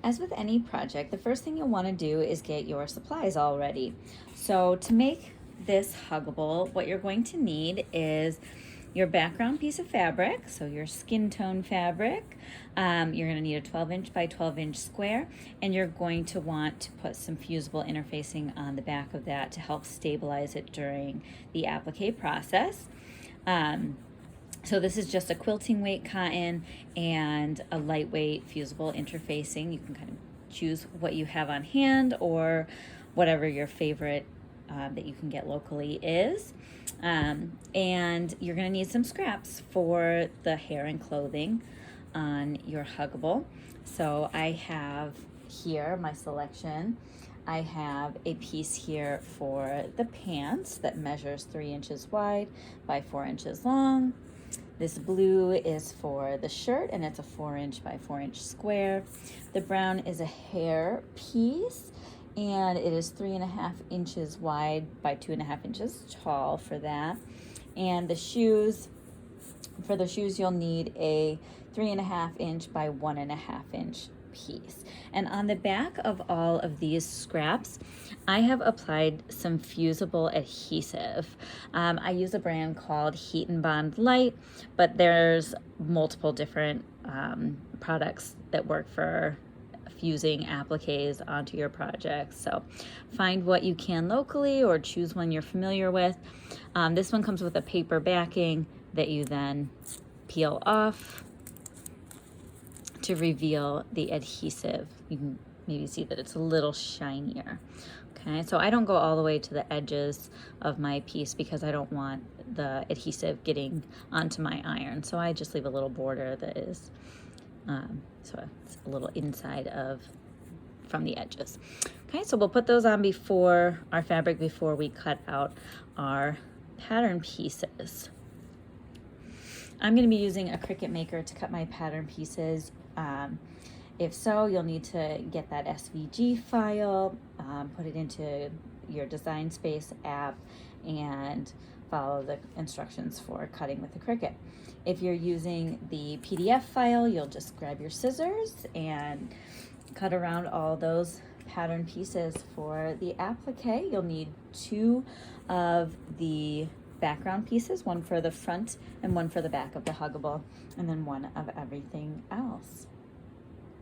As with any project, the first thing you'll want to do is get your supplies all ready. So to make this huggable, what you're going to need is your background piece of fabric, so your skin tone fabric. You're going to need a 12-inch by 12-inch square, and you're going to want to put some fusible interfacing on the back of that to help stabilize it during the applique process. So this is just a quilting weight cotton and a lightweight fusible interfacing. You can kind of choose what you have on hand or whatever your favorite that you can get locally is. And you're going to need some scraps for the hair and clothing on your huggable. So I have here my selection. I have a piece here for the pants that measures 3 inches wide by 4 inches long. This blue is for the shirt, and it's a 4-inch by 4-inch square. The brown is a hair piece, and it is 3.5 inches wide by 2.5 inches tall for that. And the shoes, for the shoes, you'll need a 3.5 inch by 1.5 inch piece. And on the back of all of these scraps, I have applied some fusible adhesive. I use a brand called Heat and Bond Light, but there's multiple different products that work for fusing appliques onto your projects. So find what you can locally or choose one you're familiar with. This one comes with a paper backing that you then peel off to reveal the adhesive. You can maybe see that it's a little shinier. Okay, so I don't go all the way to the edges of my piece because I don't want the adhesive getting onto my iron. So I just leave a little border that is, so it's a little inside of, from the edges. Okay, so we'll put those on before our fabric, before we cut out our pattern pieces. I'm going to be using a Cricut Maker to cut my pattern pieces. If so, you'll need to get that SVG file, put it into your Design Space app, and follow the instructions for cutting with the Cricut. If you're using the PDF file, you'll just grab your scissors and cut around all those pattern pieces. For the applique, you'll need 2 of the background pieces, one for the front and one for the back of the huggable, and then one of everything else.